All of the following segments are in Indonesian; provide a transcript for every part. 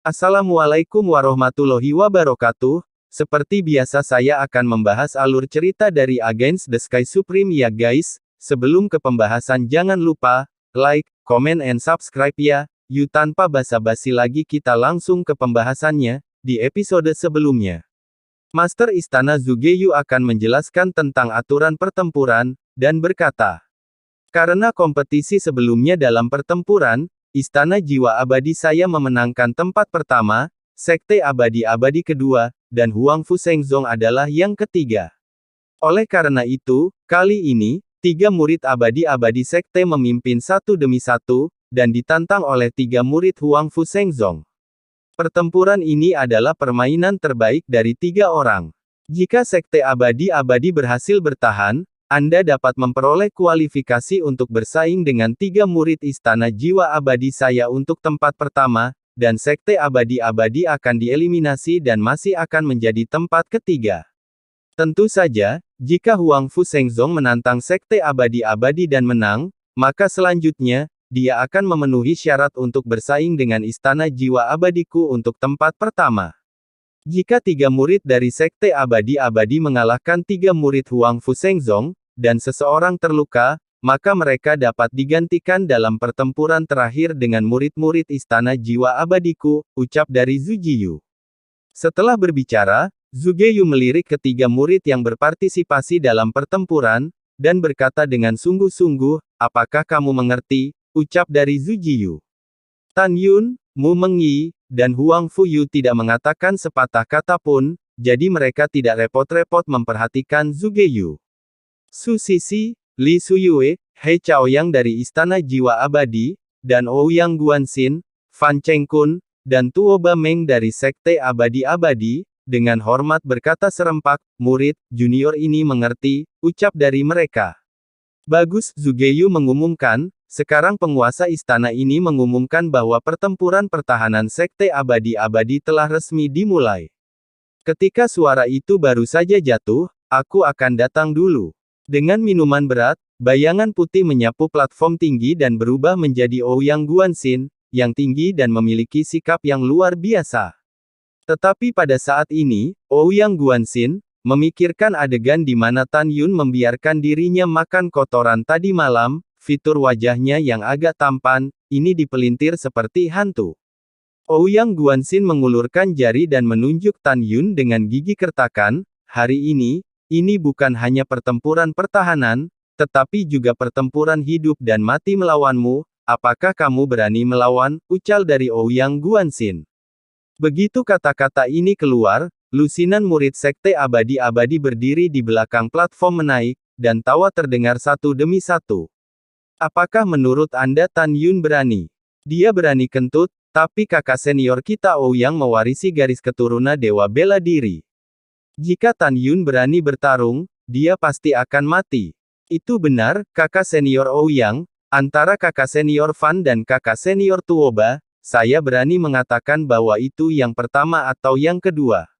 Assalamualaikum warahmatullahi wabarakatuh. Seperti biasa saya akan membahas alur cerita dari Against the Sky Supreme ya guys. Sebelum ke pembahasan jangan lupa, like, comment and subscribe ya. Yuk tanpa basa-basi lagi kita langsung ke pembahasannya, di episode sebelumnya. Master Istana Zugeyu akan menjelaskan tentang aturan pertempuran, dan berkata, karena kompetisi sebelumnya dalam pertempuran, Istana Jiwa Abadi saya memenangkan tempat pertama, Sekte Abadi-Abadi kedua, dan Huang Fu Shengzong adalah yang ketiga. Oleh karena itu, kali ini, 3 murid Abadi-Abadi Sekte memimpin satu demi satu, dan ditantang oleh 3 murid Huang Fu Shengzong. Pertempuran ini adalah permainan terbaik dari 3 orang. Jika Sekte Abadi-Abadi berhasil bertahan, Anda dapat memperoleh kualifikasi untuk bersaing dengan 3 murid Istana Jiwa Abadi saya untuk tempat pertama, dan Sekte Abadi-Abadi akan dieliminasi dan masih akan menjadi tempat ketiga. Tentu saja, jika Huang Fu Shengzong menantang Sekte Abadi-Abadi dan menang, maka selanjutnya, dia akan memenuhi syarat untuk bersaing dengan Istana Jiwa Abadiku untuk tempat pertama. Jika 3 murid dari Sekte Abadi-Abadi mengalahkan 3 murid Huang Fu Shengzong, dan seseorang terluka, maka mereka dapat digantikan dalam pertempuran terakhir dengan murid-murid Istana Jiwa Abadiku, ucap dari Zugeyu. Setelah berbicara, Zugeyu melirik ketiga murid yang berpartisipasi dalam pertempuran, dan berkata dengan sungguh-sungguh, apakah kamu mengerti, ucap dari Zugeyu. Tan Yun, Mu Mengyi, dan Huang Fu Yu tidak mengatakan sepatah kata pun, jadi mereka tidak repot-repot memperhatikan Zugeyu. Su Sisi, Li Suyue, He Chaoyang dari Istana Jiwa Abadi, dan Ouyang Guanxin, Fan Chengkun, dan Tuoba Meng dari Sekte Abadi-Abadi, dengan hormat berkata serempak, murid, junior ini mengerti, ucap dari mereka. Bagus, Zugeyu mengumumkan, sekarang penguasa istana ini mengumumkan bahwa pertempuran pertahanan Sekte Abadi-Abadi telah resmi dimulai. Ketika suara itu baru saja jatuh, aku akan datang dulu. Dengan minuman berat, bayangan putih menyapu platform tinggi dan berubah menjadi Ouyang Guanxin, yang tinggi dan memiliki sikap yang luar biasa. Tetapi pada saat ini, Ouyang Guanxin memikirkan adegan di mana Tan Yun membiarkan dirinya makan kotoran tadi malam, fitur wajahnya yang agak tampan, ini dipelintir seperti hantu. Ouyang Guanxin mengulurkan jari dan menunjuk Tan Yun dengan gigi kertakan, hari ini bukan hanya pertempuran pertahanan, tetapi juga pertempuran hidup dan mati melawanmu, apakah kamu berani melawan, ucal dari Ouyang Guanxin. Begitu kata-kata ini keluar, lusinan murid Sekte Abadi-Abadi berdiri di belakang platform menaik, dan tawa terdengar satu demi satu. Apakah menurut Anda Tan Yun berani? Dia berani kentut, tapi kakak senior kita Ouyang mewarisi garis keturunan Dewa Bela Diri. Jika Tan Yun berani bertarung, dia pasti akan mati. Itu benar, kakak senior Ouyang, antara kakak senior Fan dan kakak senior Tuoba, saya berani mengatakan bahwa itu yang pertama atau yang kedua.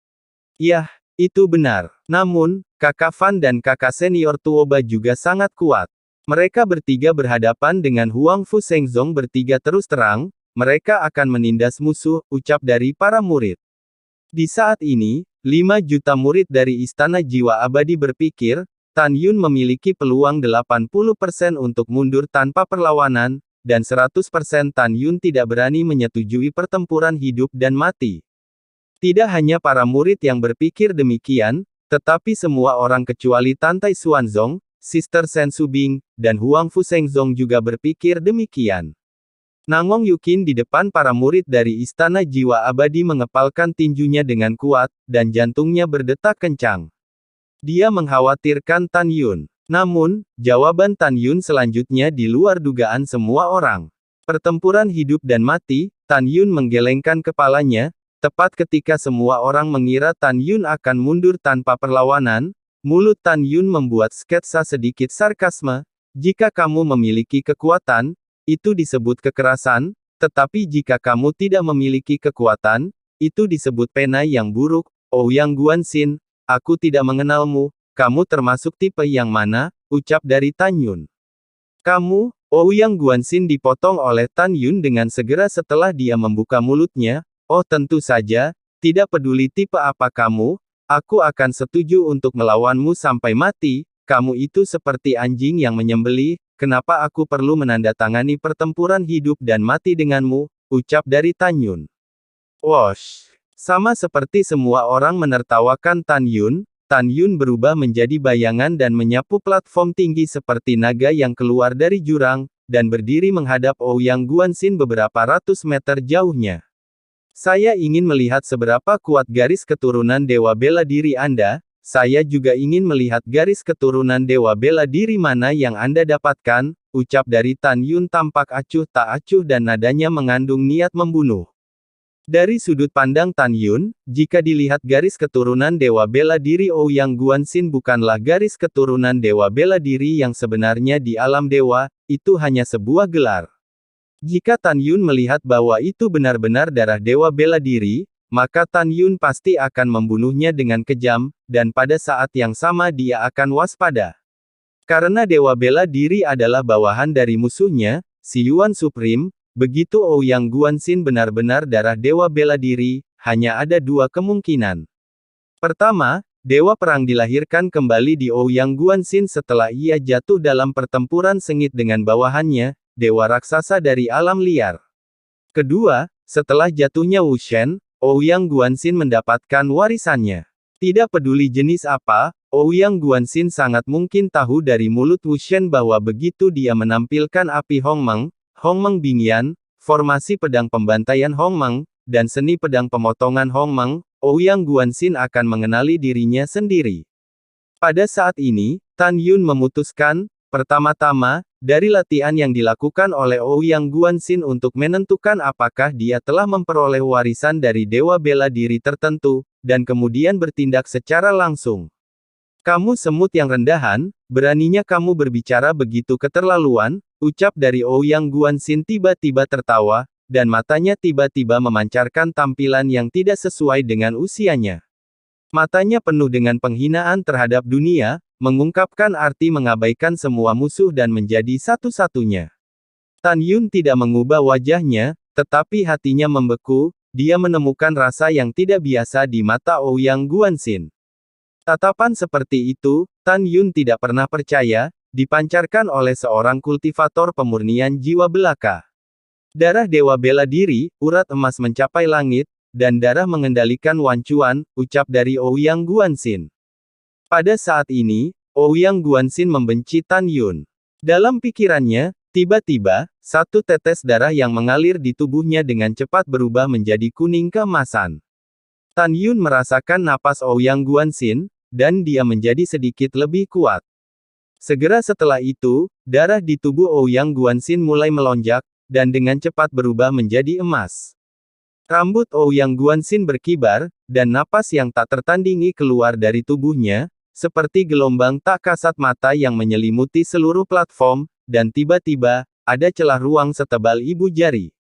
Yah, itu benar. Namun, kakak Fan dan kakak senior Tuoba juga sangat kuat. Mereka bertiga berhadapan dengan Huang Fu Shengzong bertiga terus terang, mereka akan menindas musuh, ucap dari para murid. Di saat ini, 5 juta murid dari Istana Jiwa Abadi berpikir, Tan Yun memiliki peluang 80% untuk mundur tanpa perlawanan, dan 100% Tan Yun tidak berani menyetujui pertempuran hidup dan mati. Tidak hanya para murid yang berpikir demikian, tetapi semua orang kecuali Tantai Xuanzong, Sister Sen Subing, dan Huang Fu Shengzong juga berpikir demikian. Nangong Yukin di depan para murid dari Istana Jiwa Abadi mengepalkan tinjunya dengan kuat, dan jantungnya berdetak kencang. Dia mengkhawatirkan Tan Yun. Namun, jawaban Tan Yun selanjutnya di luar dugaan semua orang. Pertempuran hidup dan mati, Tan Yun menggelengkan kepalanya, tepat ketika semua orang mengira Tan Yun akan mundur tanpa perlawanan, mulut Tan Yun membuat sketsa sedikit sarkasme, jika kamu memiliki kekuatan, itu disebut kekerasan, tetapi jika kamu tidak memiliki kekuatan, itu disebut pena yang buruk. Ouyang Guanxin, aku tidak mengenalmu, kamu termasuk tipe yang mana, ucap dari Tan Yun. Kamu, Ouyang Guanxin dipotong oleh Tan Yun dengan segera setelah dia membuka mulutnya. Oh tentu saja, tidak peduli tipe apa kamu, aku akan setuju untuk melawanmu sampai mati, kamu itu seperti anjing yang menyembelih, kenapa aku perlu menandatangani pertempuran hidup dan mati denganmu, ucap dari Tan Yun. Wosh! Sama seperti semua orang menertawakan Tan Yun berubah menjadi bayangan dan menyapu platform tinggi seperti naga yang keluar dari jurang, dan berdiri menghadap Ouyang Guanxin beberapa ratus meter jauhnya. Saya ingin melihat seberapa kuat garis keturunan Dewa Bela Diri Anda, saya juga ingin melihat garis keturunan Dewa Bela Diri mana yang Anda dapatkan, ucap dari Tan Yun tampak acuh tak acuh dan nadanya mengandung niat membunuh. Dari sudut pandang Tan Yun, jika dilihat garis keturunan Dewa Bela Diri Ouyang Guanxin bukanlah garis keturunan Dewa Bela Diri yang sebenarnya di alam dewa, itu hanya sebuah gelar. Jika Tan Yun melihat bahwa itu benar-benar darah Dewa Bela Diri, maka Tan Yun pasti akan membunuhnya dengan kejam, dan pada saat yang sama dia akan waspada. Karena Dewa Bela Diri adalah bawahan dari musuhnya, si Yuan Supreme, begitu Ouyang Guanxin benar-benar darah Dewa Bela Diri, hanya ada dua kemungkinan. Pertama, Dewa Perang dilahirkan kembali di Ouyang Guanxin setelah ia jatuh dalam pertempuran sengit dengan bawahannya, Dewa Raksasa dari alam liar. Kedua, setelah jatuhnya Wu Shen, Ouyang Guanxin mendapatkan warisannya. Tidak peduli jenis apa, Ouyang Guanxin sangat mungkin tahu dari mulut Wu Shen bahwa begitu dia menampilkan api Hongmeng Bingyan, formasi pedang pembantaian Hongmeng, dan seni pedang pemotongan Hongmeng, Ouyang Guanxin akan mengenali dirinya sendiri. Pada saat ini, Tan Yun memutuskan, pertama-tama, dari latihan yang dilakukan oleh Ouyang Guanxin untuk menentukan apakah dia telah memperoleh warisan dari Dewa Bela Diri tertentu, dan kemudian bertindak secara langsung. Kamu semut yang rendahan, beraninya kamu berbicara begitu keterlaluan, ucap dari Ouyang Guanxin tiba-tiba tertawa, dan matanya tiba-tiba memancarkan tampilan yang tidak sesuai dengan usianya. Matanya penuh dengan penghinaan terhadap dunia, mengungkapkan arti mengabaikan semua musuh dan menjadi satu-satunya. Tan Yun tidak mengubah wajahnya, tetapi hatinya membeku, dia menemukan rasa yang tidak biasa di mata Ouyang Guanxin. Tatapan seperti itu, Tan Yun tidak pernah percaya, dipancarkan oleh seorang kultivator pemurnian jiwa belaka. Darah Dewa Bela Diri, urat emas mencapai langit, dan darah mengendalikan Wan Chuan, ucap dari Ouyang Guanxin. Pada saat ini, Ouyang Guanxin membenci Tan Yun. Dalam pikirannya, tiba-tiba, satu tetes darah yang mengalir di tubuhnya dengan cepat berubah menjadi kuning keemasan. Tan Yun merasakan napas Ouyang Guanxin, dan dia menjadi sedikit lebih kuat. Segera setelah itu, darah di tubuh Ouyang Guanxin mulai melonjak, dan dengan cepat berubah menjadi emas. Rambut Ouyang Guanxin berkibar, dan napas yang tak tertandingi keluar dari tubuhnya, seperti gelombang tak kasat mata yang menyelimuti seluruh platform, dan tiba-tiba, ada celah ruang setebal ibu jari.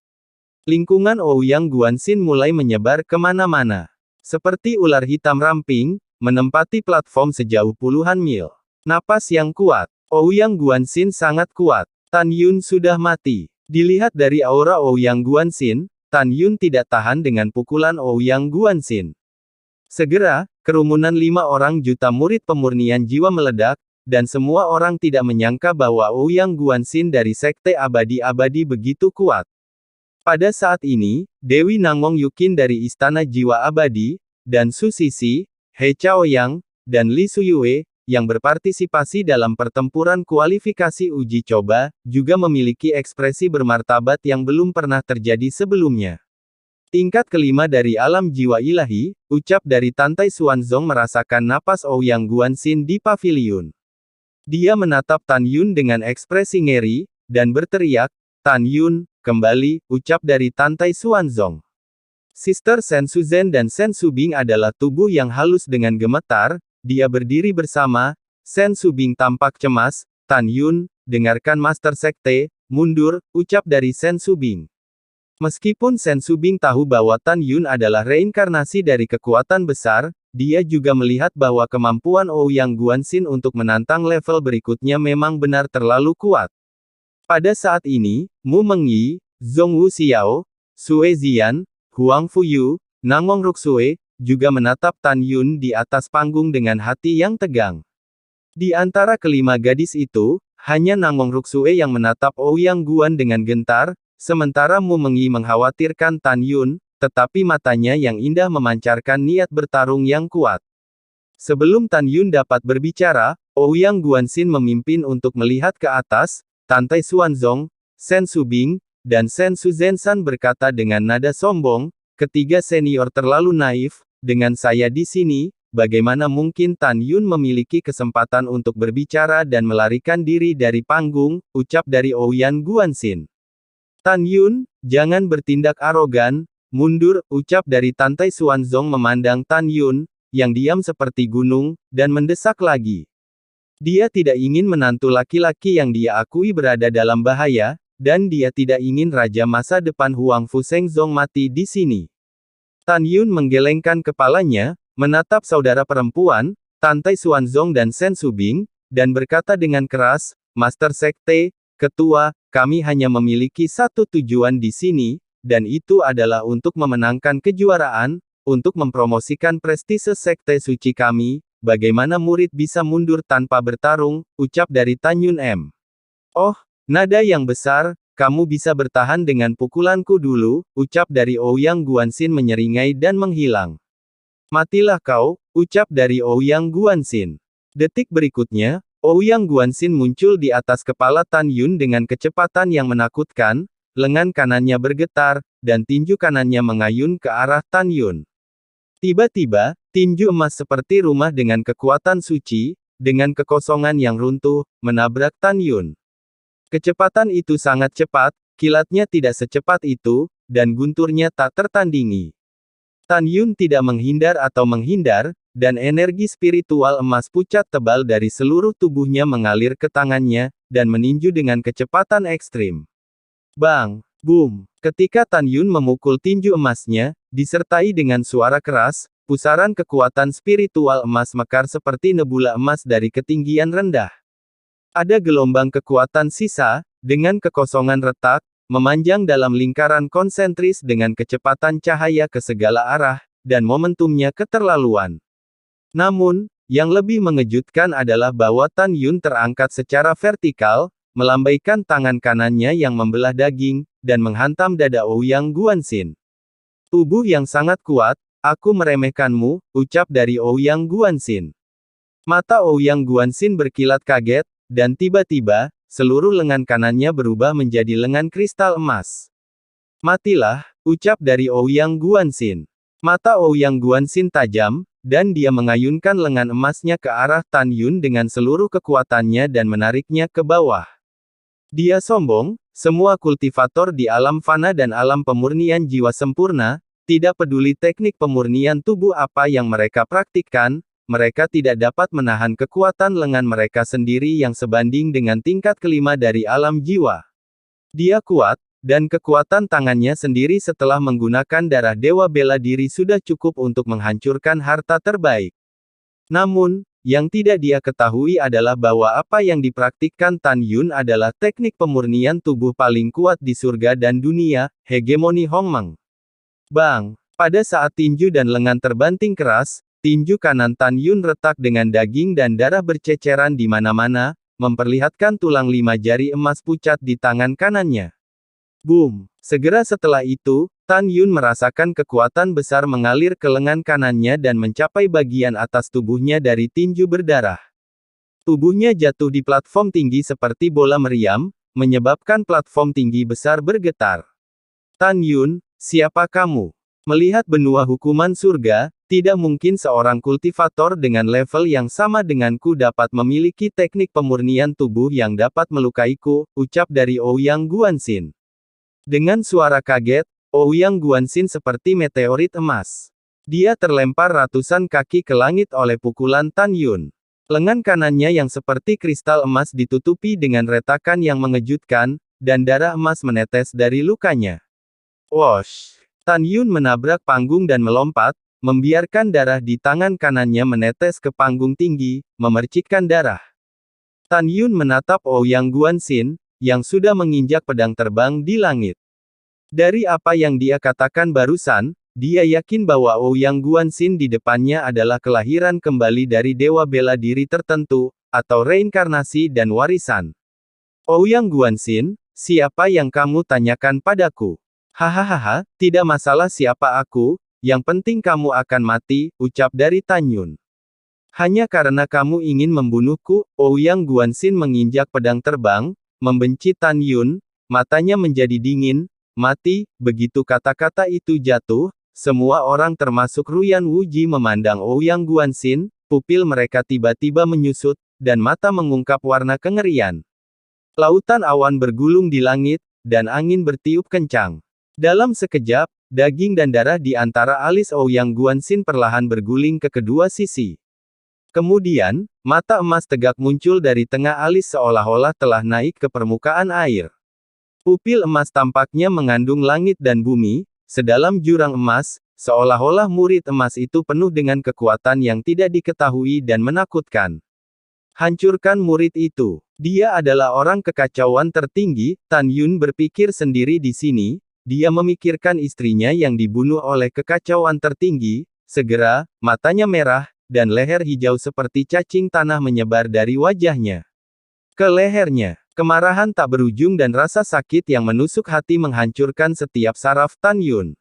Lingkungan Ouyang Guanxin mulai menyebar kemana-mana. Seperti ular hitam ramping, menempati platform sejauh puluhan mil. Napas yang kuat. Ouyang Guanxin sangat kuat. Tan Yun sudah mati. Dilihat dari aura Ouyang Guanxin, Tan Yun tidak tahan dengan pukulan Ouyang Guanxin. Segera, kerumunan 5 orang juta murid pemurnian jiwa meledak, dan semua orang tidak menyangka bahwa Ouyang Guanxin dari Sekte Abadi-Abadi begitu kuat. Pada saat ini, Dewi Nangong Yukin dari Istana Jiwa Abadi, dan Su Sisi, He Chaoyang, dan Li Suyue, yang berpartisipasi dalam pertempuran kualifikasi uji coba, juga memiliki ekspresi bermartabat yang belum pernah terjadi sebelumnya. Tingkat kelima dari alam jiwa ilahi, ucap dari Tantai Xuanzong merasakan napas Ouyang Guanxin di paviliun. Dia menatap Tan Yun dengan ekspresi ngeri, dan berteriak, Tan Yun, kembali, ucap dari Tantai Xuanzong. Sister Sen Suzhen dan Sen Subing adalah tubuh yang halus dengan gemetar, dia berdiri bersama, Sen Subing tampak cemas, Tan Yun, dengarkan Master Sekte, mundur, ucap dari Sen Subing. Meskipun Sen Subing tahu bahwa Tan Yun adalah reinkarnasi dari kekuatan besar, dia juga melihat bahwa kemampuan Ouyang Guanxin untuk menantang level berikutnya memang benar terlalu kuat. Pada saat ini, Mu Mengyi, Zhong Wuxiao, Sue Zian, Huang Fuyu, Nangong Ruksue, juga menatap Tan Yun di atas panggung dengan hati yang tegang. Di antara kelima gadis itu, hanya Nangong Ruksue yang menatap Ouyang Guan dengan gentar, sementara Mu Mengyi mengkhawatirkan Tan Yun, tetapi matanya yang indah memancarkan niat bertarung yang kuat. Sebelum Tan Yun dapat berbicara, Ouyang Guanxin memimpin untuk melihat ke atas. Tantai Xuanzong, Shen Subing, dan Shen Shuzhensan berkata dengan nada sombong, ketiga senior terlalu naif, dengan saya di sini, bagaimana mungkin Tan Yun memiliki kesempatan untuk berbicara dan melarikan diri dari panggung, ucap dari Ouyang Guanxin. Tan Yun, jangan bertindak arogan, mundur, ucap dari Tantai Xuanzong memandang Tan Yun, yang diam seperti gunung, dan mendesak lagi. Dia tidak ingin menantu laki-laki yang dia akui berada dalam bahaya, dan dia tidak ingin raja masa depan Huang Fu Shengzong mati di sini. Tan Yun menggelengkan kepalanya, menatap saudara perempuan, Tantai Xuanzong dan Shen Subing, dan berkata dengan keras, Master Sekte, Ketua, kami hanya memiliki satu tujuan di sini, dan itu adalah untuk memenangkan kejuaraan, untuk mempromosikan prestise sekte suci kami, bagaimana murid bisa mundur tanpa bertarung, ucap dari Tan Yun M. Oh, nada yang besar, kamu bisa bertahan dengan pukulanku dulu, ucap dari Ouyang Guanxin menyeringai dan menghilang. Matilah kau, ucap dari Ouyang Guanxin. Detik berikutnya, Ouyang Guanxin muncul di atas kepala Tan Yun dengan kecepatan yang menakutkan, lengan kanannya bergetar, dan tinju kanannya mengayun ke arah Tan Yun. Tiba-tiba, tinju emas seperti rumah dengan kekuatan suci, dengan kekosongan yang runtuh, menabrak Tan Yun. Kecepatan itu sangat cepat, kilatnya tidak secepat itu, dan gunturnya tak tertandingi. Tan Yun tidak menghindar atau menghindar, dan energi spiritual emas pucat tebal dari seluruh tubuhnya mengalir ke tangannya, dan meninju dengan kecepatan ekstrim. Bang! Boom! Ketika Tan Yun memukul tinju emasnya, disertai dengan suara keras, pusaran kekuatan spiritual emas mekar seperti nebula emas dari ketinggian rendah. Ada gelombang kekuatan sisa, dengan kekosongan retak, memanjang dalam lingkaran konsentris dengan kecepatan cahaya ke segala arah, dan momentumnya keterlaluan. Namun, yang lebih mengejutkan adalah bahwa Tan Yun terangkat secara vertikal, melambaikan tangan kanannya yang membelah daging, dan menghantam dada Ouyang Guanxin. Tubuh yang sangat kuat, aku meremehkanmu, ucap dari Ouyang Guanxin. Mata Ouyang Guanxin berkilat kaget, dan tiba-tiba, seluruh lengan kanannya berubah menjadi lengan kristal emas. Matilah, ucap dari Ouyang Guanxin. Mata Ouyang Guanxin tajam, dan dia mengayunkan lengan emasnya ke arah Tan Yun dengan seluruh kekuatannya dan menariknya ke bawah. Dia sombong, semua kultivator di alam fana dan alam pemurnian jiwa sempurna, tidak peduli teknik pemurnian tubuh apa yang mereka praktikkan, mereka tidak dapat menahan kekuatan lengan mereka sendiri yang sebanding dengan tingkat kelima dari alam jiwa. Dia kuat, dan kekuatan tangannya sendiri setelah menggunakan darah dewa bela diri sudah cukup untuk menghancurkan harta terbaik. Namun, yang tidak dia ketahui adalah bahwa apa yang dipraktikkan Tan Yun adalah teknik pemurnian tubuh paling kuat di surga dan dunia, hegemoni Hongmeng. Bang! Pada saat tinju dan lengan terbanting keras, tinju kanan Tan Yun retak dengan daging dan darah berceceran di mana-mana, memperlihatkan tulang 5 jari emas pucat di tangan kanannya. Boom! Segera setelah itu, Tan Yun merasakan kekuatan besar mengalir ke lengan kanannya dan mencapai bagian atas tubuhnya dari tinju berdarah. Tubuhnya jatuh di platform tinggi seperti bola meriam, menyebabkan platform tinggi besar bergetar. Tan Yun, siapa kamu? Melihat benua hukuman surga, tidak mungkin seorang kultivator dengan level yang sama denganku dapat memiliki teknik pemurnian tubuh yang dapat melukaiku, ucap dari Ouyang Guanxin. Dengan suara kaget, Ouyang Guanxin seperti meteorit emas. Dia terlempar ratusan kaki ke langit oleh pukulan Tan Yun. Lengan kanannya yang seperti kristal emas ditutupi dengan retakan yang mengejutkan, dan darah emas menetes dari lukanya. Wosh! Tan Yun menabrak panggung dan melompat, membiarkan darah di tangan kanannya menetes ke panggung tinggi, memercikkan darah. Tan Yun menatap Ouyang Guanxin, yang sudah menginjak pedang terbang di langit. Dari apa yang dia katakan barusan, dia yakin bahwa Ouyang Guanxin di depannya adalah kelahiran kembali dari dewa bela diri tertentu, atau reinkarnasi dan warisan. Ouyang Guanxin, siapa yang kamu tanyakan padaku? Hahaha, tidak masalah siapa aku, yang penting kamu akan mati, ucap dari Tan Yun. Hanya karena kamu ingin membunuhku, Ouyang Guanxin menginjak pedang terbang, membenci Tan Yun, matanya menjadi dingin, mati, begitu kata-kata itu jatuh, semua orang termasuk Ruyan Wuji memandang Ouyang Guanxin, pupil mereka tiba-tiba menyusut, dan mata mengungkap warna kengerian. Lautan awan bergulung di langit, dan angin bertiup kencang. Dalam sekejap, daging dan darah di antara alis Ouyang Guanxin perlahan berguling ke kedua sisi. Kemudian, mata emas tegak muncul dari tengah alis seolah-olah telah naik ke permukaan air. Pupil emas tampaknya mengandung langit dan bumi, sedalam jurang emas, seolah-olah murid emas itu penuh dengan kekuatan yang tidak diketahui dan menakutkan. Hancurkan murid itu. Dia adalah orang kekacauan tertinggi, Tan Yun berpikir sendiri di sini, dia memikirkan istrinya yang dibunuh oleh kekacauan tertinggi, segera, matanya merah, dan leher hijau seperti cacing tanah menyebar dari wajahnya. Ke lehernya. Kemarahan tak berujung dan rasa sakit yang menusuk hati menghancurkan setiap saraf Tan Yun.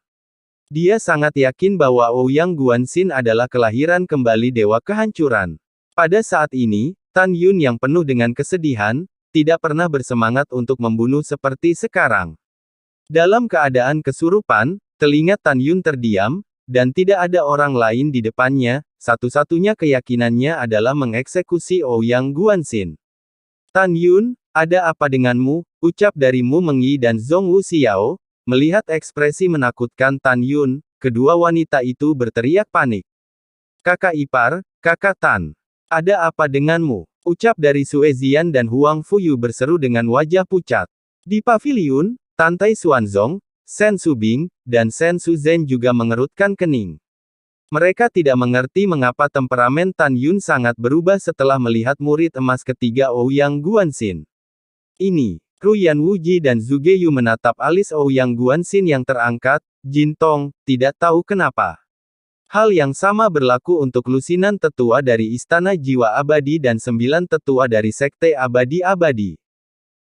Dia sangat yakin bahwa Ouyang Guanxin adalah kelahiran kembali dewa kehancuran. Pada saat ini, Tan Yun yang penuh dengan kesedihan, tidak pernah bersemangat untuk membunuh seperti sekarang. Dalam keadaan kesurupan, telinga Tan Yun terdiam, dan tidak ada orang lain di depannya, satu-satunya keyakinannya adalah mengeksekusi Ouyang Guanxin. Tan Yun, ada apa denganmu? Ucap dari Mu Mengyi dan Zhong Wuxiao. Melihat ekspresi menakutkan Tan Yun, kedua wanita itu berteriak panik. Kakak ipar, kakak Tan. Ada apa denganmu? Ucap dari Sue Zian dan Huang Fuyu berseru dengan wajah pucat. Di paviliun, Tantai Xuanzong, Shen Subing, dan Shen Suzhen juga mengerutkan kening. Mereka tidak mengerti mengapa temperamen Tan Yun sangat berubah setelah melihat murid emas ketiga Ouyang Guanxin. Ini, Ruyan Wuji dan Zhuge Yu menatap alis Ouyang Guanxin yang terangkat, Jin Tong, tidak tahu kenapa. Hal yang sama berlaku untuk lusinan tetua dari Istana Jiwa Abadi dan 9 tetua dari Sekte Abadi-Abadi.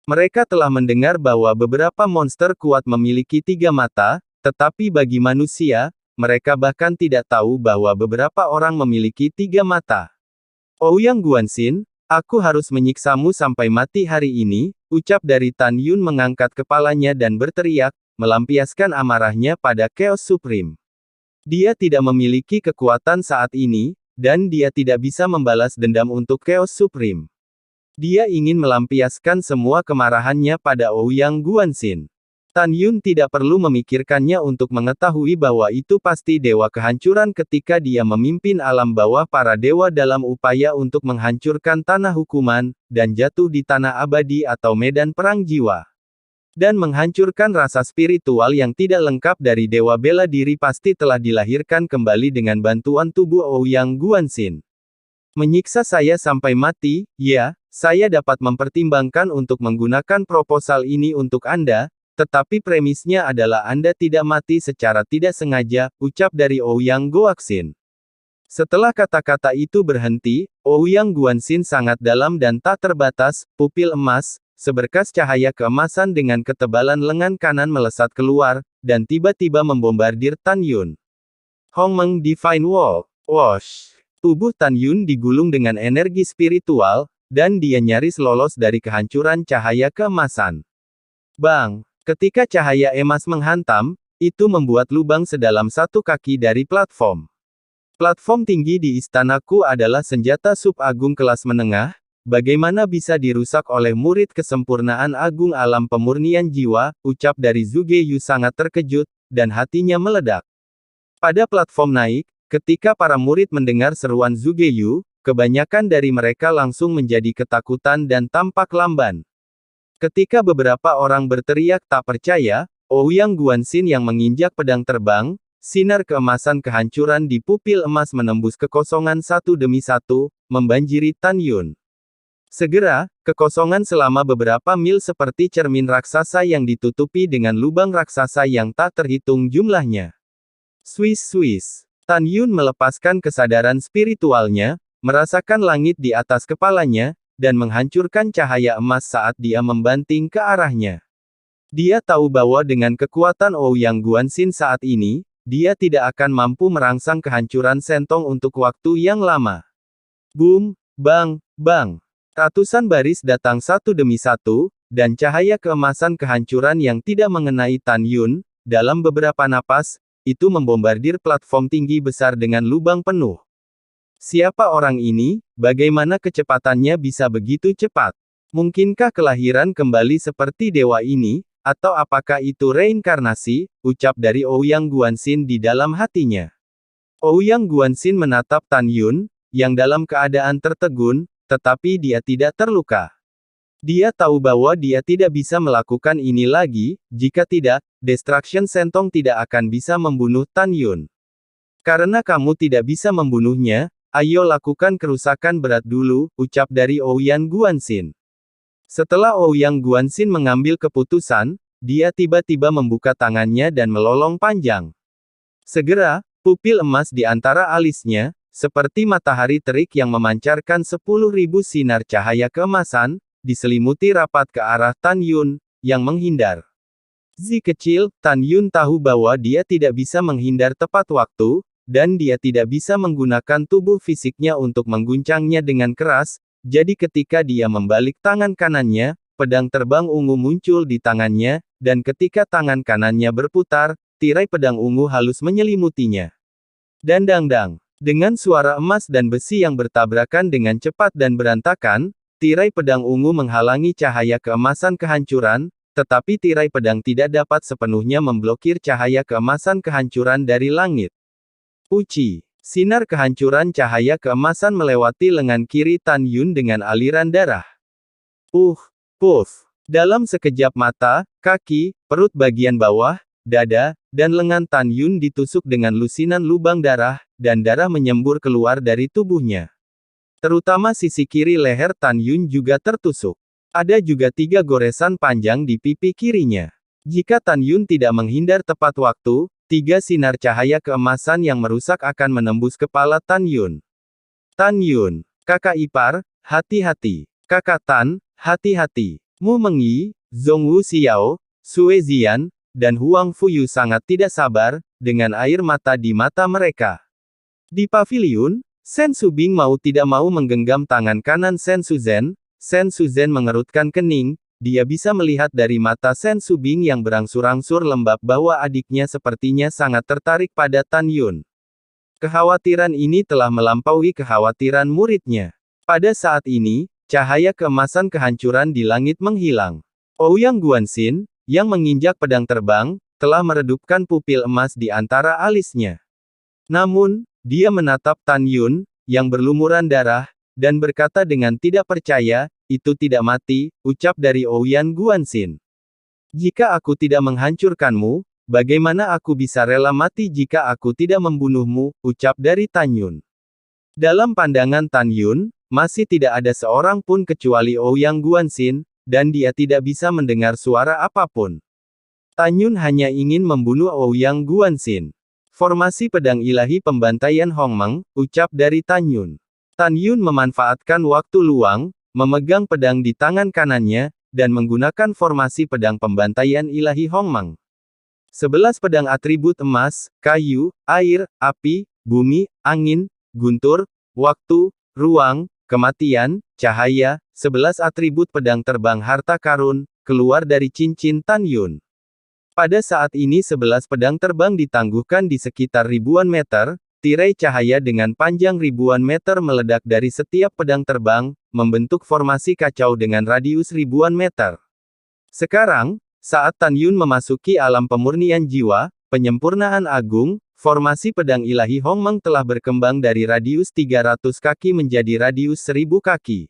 Mereka telah mendengar bahwa beberapa monster kuat memiliki 3 mata, tetapi bagi manusia, mereka bahkan tidak tahu bahwa beberapa orang memiliki 3 mata. Ouyang Guanxin, aku harus menyiksamu sampai mati hari ini, ucap dari Tan Yun mengangkat kepalanya dan berteriak, melampiaskan amarahnya pada Chaos Supreme. Dia tidak memiliki kekuatan saat ini, dan dia tidak bisa membalas dendam untuk Chaos Supreme. Dia ingin melampiaskan semua kemarahannya pada Ouyang Guanxin. Tan Yun tidak perlu memikirkannya untuk mengetahui bahwa itu pasti dewa kehancuran ketika dia memimpin alam bawah para dewa dalam upaya untuk menghancurkan tanah hukuman, dan jatuh di tanah abadi atau medan perang jiwa. Dan menghancurkan rasa spiritual yang tidak lengkap dari dewa bela diri pasti telah dilahirkan kembali dengan bantuan tubuh Ouyang Guanxin. Menyiksa saya sampai mati, ya, saya dapat mempertimbangkan untuk menggunakan proposal ini untuk Anda, tetapi premisnya adalah Anda tidak mati secara tidak sengaja, ucap dari Ouyang Guanxin. Setelah kata-kata itu berhenti, Ouyang Guanxin sangat dalam dan tak terbatas, pupil emas, seberkas cahaya keemasan dengan ketebalan lengan kanan melesat keluar, dan tiba-tiba membombardir Tan Yun. Hongmeng Divine Wall. Wosh! Tubuh Tan Yun digulung dengan energi spiritual, dan dia nyaris lolos dari kehancuran cahaya keemasan. Bang! Ketika cahaya emas menghantam, itu membuat lubang sedalam 1 kaki dari platform. Platform tinggi di istanaku adalah senjata sub-agung kelas menengah, bagaimana bisa dirusak oleh murid kesempurnaan agung alam pemurnian jiwa, ucap dari Zhuge Yu sangat terkejut, dan hatinya meledak. Pada platform naik, ketika para murid mendengar seruan Zhuge Yu, kebanyakan dari mereka langsung menjadi ketakutan dan tampak lamban. Ketika beberapa orang berteriak tak percaya, Ouyang Guanxin yang menginjak pedang terbang, sinar keemasan kehancuran di pupil emas menembus kekosongan satu demi satu, membanjiri Tan Yun. Segera, Kekosongan selama beberapa mil seperti cermin raksasa yang ditutupi dengan lubang raksasa yang tak terhitung jumlahnya. Swiss. Tan Yun melepaskan kesadaran spiritualnya, merasakan langit di atas kepalanya, dan menghancurkan cahaya emas saat dia membanting ke arahnya. Dia tahu bahwa dengan kekuatan Ouyang Guanxin saat ini, dia tidak akan mampu merangsang kehancuran Sentong untuk waktu yang lama. Boom, bang, bang. Ratusan baris datang satu demi satu, dan cahaya keemasan kehancuran yang tidak mengenai Tan Yun, dalam beberapa napas, itu membombardir platform tinggi besar dengan lubang penuh. Siapa orang ini? Bagaimana kecepatannya bisa begitu cepat? Mungkinkah kelahiran kembali seperti dewa ini, atau apakah itu reinkarnasi? Ucap dari Ouyang Guanxin di dalam hatinya. Ouyang Guanxin menatap Tan Yun, yang dalam keadaan tertegun, tetapi dia tidak terluka. Dia tahu bahwa dia tidak bisa melakukan ini lagi, jika tidak, Destruction Sentong tidak akan bisa membunuh Tan Yun. Karena kamu tidak bisa membunuhnya, ayo lakukan kerusakan berat dulu, ucap dari Ouyang Guanxin. Setelah Ouyang Guanxin mengambil keputusan, dia tiba-tiba membuka tangannya dan melolong panjang. Segera, pupil emas di antara alisnya, seperti matahari terik yang memancarkan 10.000 sinar cahaya keemasan, diselimuti rapat ke arah Tan Yun, yang menghindar. Zi kecil, Tan Yun tahu bahwa dia tidak bisa menghindar tepat waktu, dan dia tidak bisa menggunakan tubuh fisiknya untuk mengguncangnya dengan keras, jadi ketika dia membalik tangan kanannya, pedang terbang ungu muncul di tangannya, dan ketika tangan kanannya berputar, tirai pedang ungu halus menyelimutinya. Dang. Dengan suara emas dan besi yang bertabrakan dengan cepat dan berantakan, tirai pedang ungu menghalangi cahaya keemasan kehancuran, tetapi tirai pedang tidak dapat sepenuhnya memblokir cahaya keemasan kehancuran dari langit. Uci. Sinar kehancuran cahaya keemasan melewati lengan kiri Tan Yun dengan aliran darah. Puff. Dalam sekejap mata, kaki, perut bagian bawah, dada, dan lengan Tan Yun ditusuk dengan lusinan lubang darah, dan darah menyembur keluar dari tubuhnya. Terutama sisi kiri leher Tan Yun juga tertusuk. Ada juga 3 goresan panjang di pipi kirinya. Jika Tan Yun tidak menghindar tepat waktu, 3 sinar cahaya keemasan yang merusak akan menembus kepala Tan Yun. Tan Yun, kakak ipar, hati-hati. Kakak Tan, hati-hati. Mu Mengyi, Zhong Wu Xiao, Sue Zian, dan Huang Fuyu sangat tidak sabar, dengan air mata di mata mereka. Di paviliun, Shen Subing mau tidak mau menggenggam tangan kanan Shen Suzhen. Shen Suzhen mengerutkan kening, dia bisa melihat dari mata Shen Subing yang berangsur-angsur lembab bahwa adiknya sepertinya sangat tertarik pada Tan Yun. Kekhawatiran ini telah melampaui kekhawatiran muridnya. Pada saat ini, cahaya keemasan kehancuran di langit menghilang. Ouyang Guanxin, yang menginjak pedang terbang, telah meredupkan pupil emas di antara alisnya. Namun, dia menatap Tan Yun, yang berlumuran darah, dan berkata dengan tidak percaya, itu tidak mati, ucap dari Ouyang Guanxin. Jika aku tidak menghancurkanmu, bagaimana aku bisa rela mati jika aku tidak membunuhmu, ucap dari Tan Yun. Dalam pandangan Tan Yun, masih tidak ada seorang pun kecuali Ouyang Guanxin, dan dia tidak bisa mendengar suara apapun. Tan Yun hanya ingin membunuh Ouyang Guanxin. Formasi pedang ilahi pembantaian Hongmeng, ucap dari Tan Yun. Tan Yun memanfaatkan waktu luang, memegang pedang di tangan kanannya, dan menggunakan formasi pedang pembantaian ilahi Hongmeng. 11 pedang atribut emas, kayu, air, api, bumi, angin, guntur, waktu, ruang, kematian, cahaya, 11 atribut pedang terbang harta karun, keluar dari cincin Tan Yun. Pada saat ini 11 pedang terbang ditangguhkan di sekitar ribuan meter, tirai cahaya dengan panjang ribuan meter meledak dari setiap pedang terbang, membentuk formasi kacau dengan radius ribuan meter. Sekarang, saat Tan Yun memasuki alam pemurnian jiwa, penyempurnaan agung, formasi pedang ilahi Hongmeng telah berkembang dari radius 300 kaki menjadi radius 1000 kaki.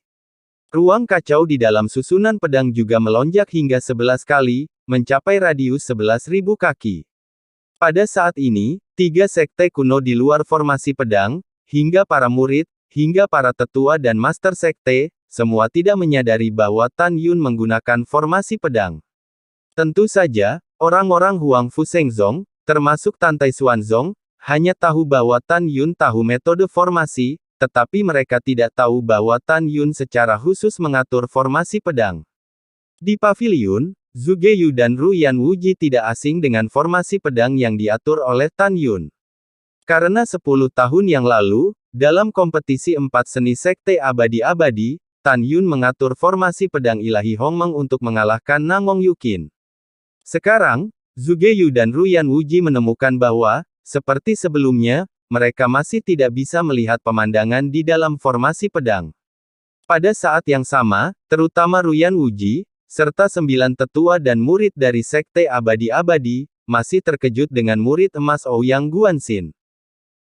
Ruang kacau di dalam susunan pedang juga melonjak hingga 11 kali, mencapai radius 11.000 kaki. Pada saat ini, 3 sekte kuno di luar formasi pedang, hingga para murid, hingga para tetua dan master sekte, semua tidak menyadari bahwa Tan Yun menggunakan formasi pedang. Tentu saja, orang-orang Huang Fu Shengzong, termasuk Tantai Xuanzong, hanya tahu bahwa Tan Yun tahu metode formasi, tetapi mereka tidak tahu bahwa Tan Yun secara khusus mengatur formasi pedang. Di paviliun, Zhuge Yu dan Ruyan Wuji tidak asing dengan formasi pedang yang diatur oleh Tan Yun. Karena 10 tahun yang lalu, dalam kompetisi 4 seni sekte abadi-abadi, Tan Yun mengatur formasi pedang ilahi Hongmeng untuk mengalahkan Nangong Yukin. Sekarang, Zhuge Yu dan Ruyan Wuji menemukan bahwa, seperti sebelumnya, mereka masih tidak bisa melihat pemandangan di dalam formasi pedang. Pada saat yang sama, terutama Ruyan Wuji, serta 9 tetua dan murid dari Sekte Abadi-Abadi, masih terkejut dengan murid emas Ouyang Guanxin.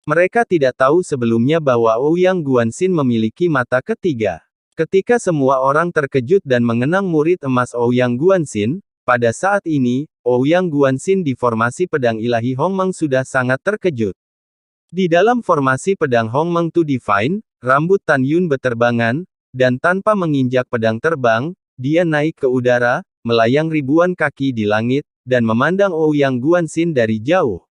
Mereka tidak tahu sebelumnya bahwa Ouyang Guanxin memiliki mata ketiga. Ketika semua orang terkejut dan mengenang murid emas Ouyang Guanxin, pada saat ini, Ouyang Guanxin di formasi pedang ilahi Hongmeng sudah sangat terkejut. Di dalam formasi pedang Hongmeng To Divine, rambut Tan Yun beterbangan, dan tanpa menginjak pedang terbang, dia naik ke udara, melayang ribuan kaki di langit, dan memandang Ouyang Guanxin dari jauh.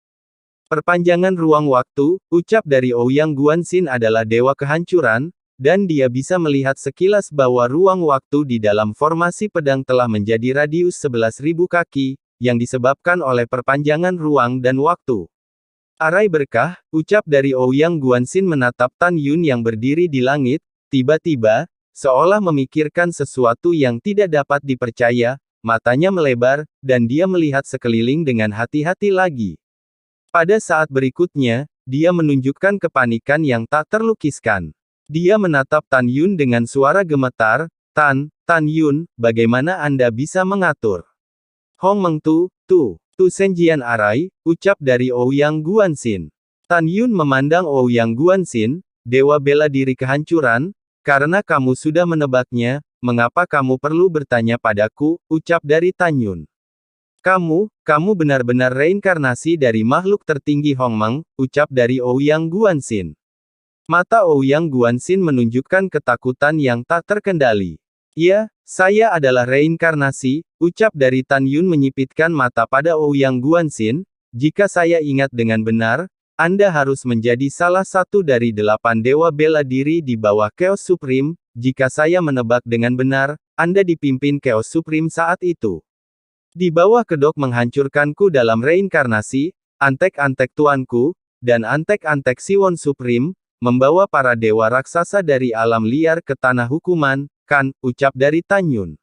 Perpanjangan ruang waktu, ucap dari Ouyang Guanxin adalah dewa kehancuran, dan dia bisa melihat sekilas bahwa ruang waktu di dalam formasi pedang telah menjadi radius 11.000 kaki, yang disebabkan oleh perpanjangan ruang dan waktu. Arai berkah, ucap dari Ouyang Guanxin menatap Tan Yun yang berdiri di langit, tiba-tiba, seolah memikirkan sesuatu yang tidak dapat dipercaya, matanya melebar, dan dia melihat sekeliling dengan hati-hati lagi. Pada saat berikutnya, dia menunjukkan kepanikan yang tak terlukiskan. Dia menatap Tan Yun dengan suara gemetar, Tan Yun, bagaimana Anda bisa mengatur Hongmeng Tu Senjian Arai, ucap dari Ouyang Guanxin. Tan Yun memandang Ouyang Guanxin, dewa bela diri kehancuran, karena kamu sudah menebaknya, mengapa kamu perlu bertanya padaku, ucap dari Tan Yun. Kamu benar-benar reinkarnasi dari makhluk tertinggi Hongmeng, ucap dari Ouyang Guanxin. Mata Ouyang Guanxin menunjukkan ketakutan yang tak terkendali. Ya, saya adalah reinkarnasi, ucap dari Tan Yun menyipitkan mata pada Ouyang Guanxin. Jika saya ingat dengan benar, Anda harus menjadi salah satu dari 8 dewa bela diri di bawah Chaos Supreme. Jika saya menebak dengan benar, Anda dipimpin Chaos Supreme saat itu. Di bawah kedok menghancurkanku dalam reinkarnasi, antek-antek tuanku, dan antek-antek Siwon Supreme, membawa para dewa raksasa dari alam liar ke tanah hukuman, kan, ucap dari Tan Yun.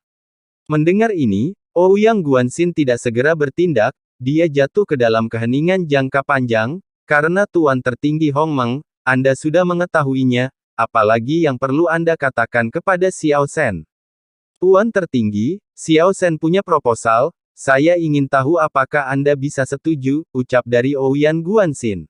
Mendengar ini, Ouyang Guanxin tidak segera bertindak, dia jatuh ke dalam keheningan jangka panjang, karena Tuan tertinggi Hongmeng, Anda sudah mengetahuinya, apalagi yang perlu Anda katakan kepada Xiao Shen. Tuan tertinggi, Xiao Shen punya proposal, saya ingin tahu apakah Anda bisa setuju, ucap dari Ouyang Guanxin.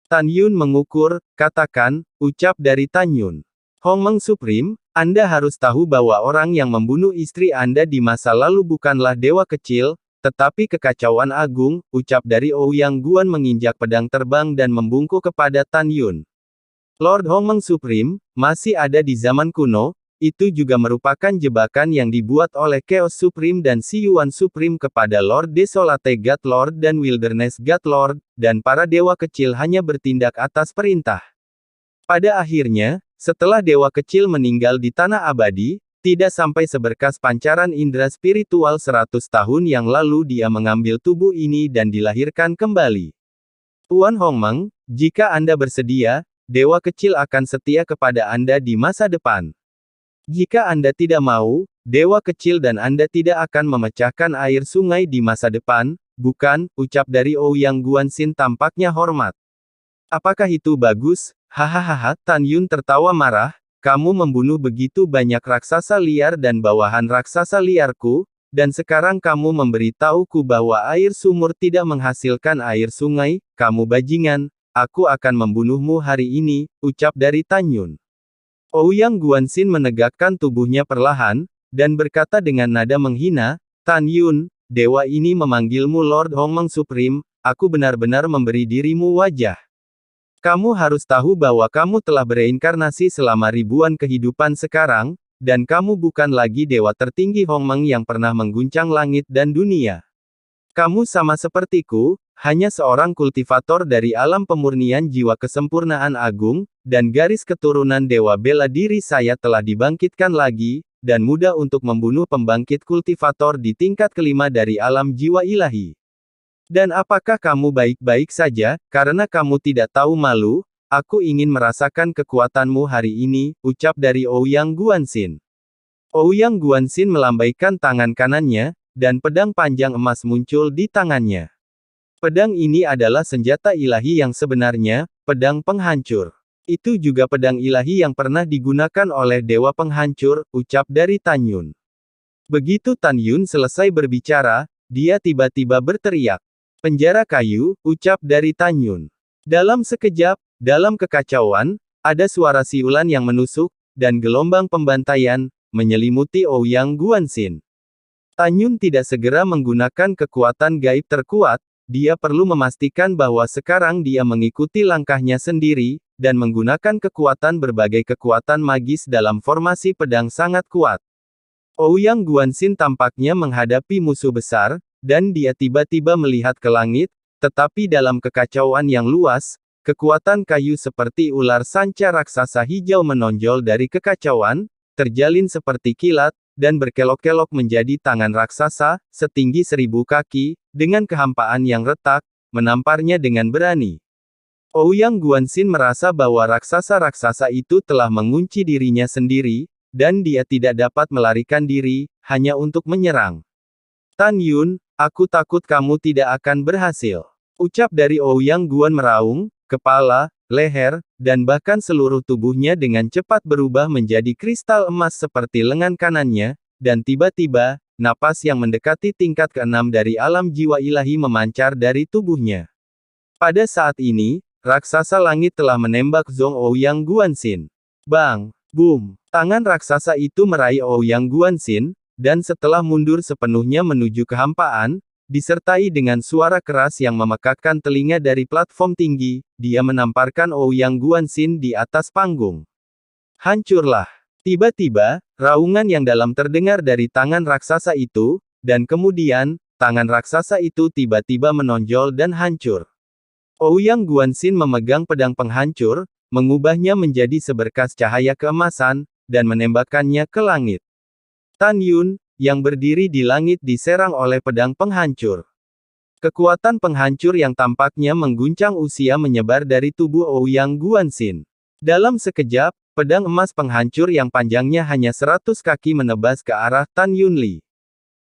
Tan Yun mengukur, katakan, ucap dari Tan Yun. Hongmeng Supreme, Anda harus tahu bahwa orang yang membunuh istri Anda di masa lalu bukanlah dewa kecil, tetapi kekacauan agung, ucap dari Ouyang Guan menginjak pedang terbang dan membungkuk kepada Tan Yun. Lord Hongmeng Supreme, masih ada di zaman kuno, itu juga merupakan jebakan yang dibuat oleh Chaos Supreme dan Siyuan Supreme kepada Lord Desolate God Lord dan Wilderness God Lord, dan para dewa kecil hanya bertindak atas perintah. Pada akhirnya, setelah dewa kecil meninggal di tanah abadi, tidak sampai seberkas pancaran indera spiritual 100 tahun yang lalu dia mengambil tubuh ini dan dilahirkan kembali. Tuan Hongmeng, jika Anda bersedia, dewa kecil akan setia kepada Anda di masa depan. Jika Anda tidak mau, dewa kecil dan Anda tidak akan memecahkan air sungai di masa depan, bukan, ucap dari Ouyang Guanxin tampaknya hormat. Apakah itu bagus? Hahaha, Tan Yun tertawa marah, kamu membunuh begitu banyak raksasa liar dan bawahan raksasa liarku, dan sekarang kamu memberitahuku bahwa air sumur tidak menghasilkan air sungai, kamu bajingan, aku akan membunuhmu hari ini, ucap dari Tan Yun. Ouyang Guanxin menegakkan tubuhnya perlahan, dan berkata dengan nada menghina, Tan Yun, dewa ini memanggilmu Lord Hongmeng Supreme, aku benar-benar memberi dirimu wajah. Kamu harus tahu bahwa kamu telah bereinkarnasi selama ribuan kehidupan sekarang, dan kamu bukan lagi dewa tertinggi Hongmeng yang pernah mengguncang langit dan dunia. Kamu sama sepertiku, hanya seorang kultivator dari alam pemurnian jiwa kesempurnaan agung, dan garis keturunan dewa bela diri saya telah dibangkitkan lagi, dan mudah untuk membunuh pembangkit kultivator di tingkat kelima dari alam jiwa ilahi. Dan apakah kamu baik-baik saja, karena kamu tidak tahu malu? Aku ingin merasakan kekuatanmu hari ini, ucap dari Ouyang Guanxin. Ouyang Guanxin melambaikan tangan kanannya, dan pedang panjang emas muncul di tangannya. Pedang ini adalah senjata ilahi yang sebenarnya, pedang penghancur. Itu juga pedang ilahi yang pernah digunakan oleh dewa penghancur, ucap dari Tan Yun. Begitu Tan Yun selesai berbicara, dia tiba-tiba berteriak. Penjara kayu, ucap dari Tan Yun. Dalam sekejap, dalam kekacauan, ada suara siulan yang menusuk, dan gelombang pembantaian, menyelimuti Ouyang Guanxin. Tan Yun tidak segera menggunakan kekuatan gaib terkuat, dia perlu memastikan bahwa sekarang dia mengikuti langkahnya sendiri, dan menggunakan kekuatan berbagai kekuatan magis dalam formasi pedang sangat kuat. Ouyang Guanxin tampaknya menghadapi musuh besar, dan dia tiba-tiba melihat ke langit, tetapi dalam kekacauan yang luas, kekuatan kayu seperti ular sanca raksasa hijau menonjol dari kekacauan, terjalin seperti kilat, dan berkelok-kelok menjadi tangan raksasa, setinggi 1000 kaki, dengan kehampaan yang retak, menamparnya dengan berani. Ouyang Guanxin merasa bahwa raksasa-raksasa itu telah mengunci dirinya sendiri, dan dia tidak dapat melarikan diri, hanya untuk menyerang. Tan Yun, aku takut kamu tidak akan berhasil. Ucap dari Ouyang Guan meraung, kepala, leher, dan bahkan seluruh tubuhnya dengan cepat berubah menjadi kristal emas seperti lengan kanannya, dan tiba-tiba, napas yang mendekati tingkat ke-6 dari alam jiwa ilahi memancar dari tubuhnya. Pada saat ini, raksasa langit telah menembak Zhong Ouyang Guanxin. Bang! Boom! Tangan raksasa itu meraih Ouyang Guanxin, dan setelah mundur sepenuhnya menuju kehampaan, disertai dengan suara keras yang memekakkan telinga dari platform tinggi, dia menamparkan Ouyang Guanxin di atas panggung. Hancurlah! Tiba-tiba, raungan yang dalam terdengar dari tangan raksasa itu, dan kemudian, tangan raksasa itu tiba-tiba menonjol dan hancur. Ouyang Guanxin memegang pedang penghancur, mengubahnya menjadi seberkas cahaya keemasan, dan menembakkannya ke langit. Tan Yun, yang berdiri di langit diserang oleh pedang penghancur. Kekuatan penghancur yang tampaknya mengguncang usia menyebar dari tubuh Ouyang Guanxin. Dalam sekejap, pedang emas penghancur yang panjangnya hanya 100 kaki menebas ke arah Tan Yun Li.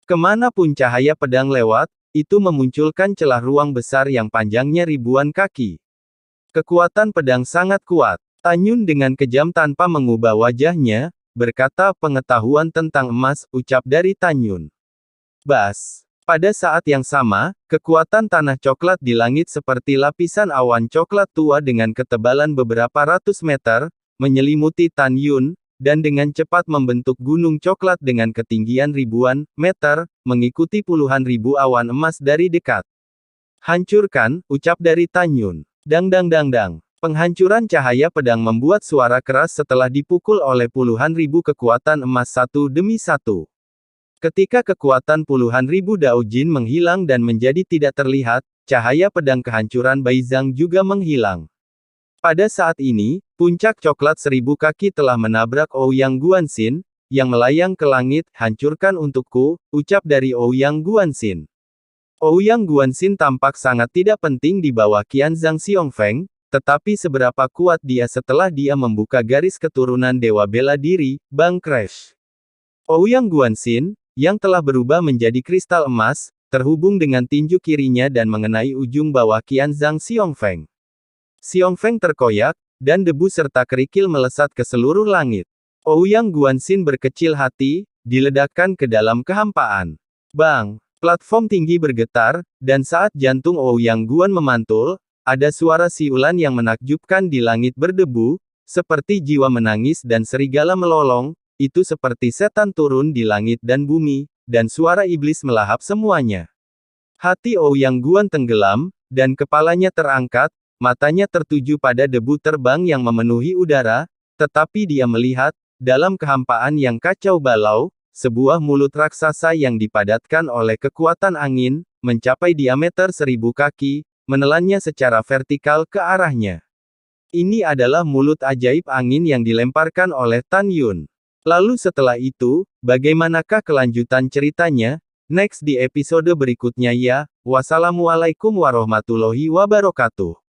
Kemanapun cahaya pedang lewat, itu memunculkan celah ruang besar yang panjangnya ribuan kaki. Kekuatan pedang sangat kuat. Tan Yun dengan kejam tanpa mengubah wajahnya, berkata pengetahuan tentang emas, ucap dari Tan Yun. Bas. Pada saat yang sama, kekuatan tanah coklat di langit seperti lapisan awan coklat tua dengan ketebalan beberapa ratus meter, menyelimuti Tan Yun, dan dengan cepat membentuk gunung coklat dengan ketinggian ribuan meter, mengikuti puluhan ribu awan emas dari dekat. Hancurkan, ucap dari Tan Yun. Dang dang dang dang. Penghancuran cahaya pedang membuat suara keras setelah dipukul oleh puluhan ribu kekuatan emas satu demi satu. Ketika kekuatan puluhan ribu Daojin menghilang dan menjadi tidak terlihat, cahaya pedang kehancuran Baizhang juga menghilang. Pada saat ini, puncak coklat 1000 kaki telah menabrak Ouyang Guanxin, yang melayang ke langit, hancurkan untukku, ucap dari Ouyang Guanxin. Ouyang Guanxin tampak sangat tidak penting di bawah Qianzhang Xiongfeng, tetapi seberapa kuat dia setelah dia membuka garis keturunan Dewa Bela Diri, Bang Crash. Ouyang Guanxin, yang telah berubah menjadi kristal emas, terhubung dengan tinju kirinya dan mengenai ujung bawah Qianzhang Xiongfeng. Xiongfeng terkoyak, dan debu serta kerikil melesat ke seluruh langit. Ouyang Guanxin berkecil hati, diledakkan ke dalam kehampaan. Bang! Platform tinggi bergetar, dan saat jantung Ouyang Guan memantul, ada suara siulan yang menakjubkan di langit berdebu, seperti jiwa menangis dan serigala melolong, itu seperti setan turun di langit dan bumi, dan suara iblis melahap semuanya. Hati Ouyang Guan tenggelam, dan kepalanya terangkat, matanya tertuju pada debu terbang yang memenuhi udara, tetapi dia melihat, Dalam kehampaan yang kacau balau, sebuah mulut raksasa yang dipadatkan oleh kekuatan angin, mencapai diameter 1000 kaki, menelannya secara vertikal ke arahnya. Ini adalah mulut ajaib angin yang dilemparkan oleh Tan Yun. Lalu setelah itu, bagaimanakah kelanjutan ceritanya? Next di episode berikutnya ya. Wassalamualaikum warahmatullahi wabarakatuh.